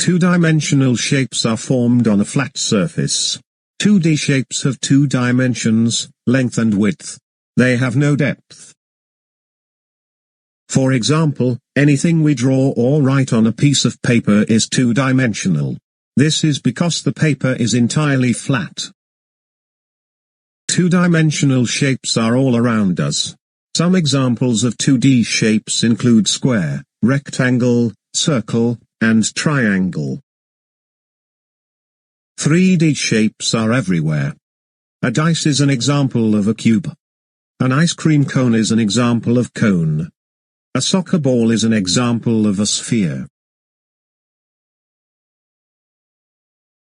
Two-dimensional shapes are formed on a flat surface. 2D shapes have two dimensions, length and width. They have no depth. For example, anything we draw or write on a piece of paper is two-dimensional. This is because the paper is entirely flat. Two-dimensional shapes are all around us. Some examples of 2D shapes include square, rectangle, circle, and triangle. 3D shapes are everywhere. A dice is an example of a cube. An ice cream cone is an example of cone. A soccer ball is an example of a sphere.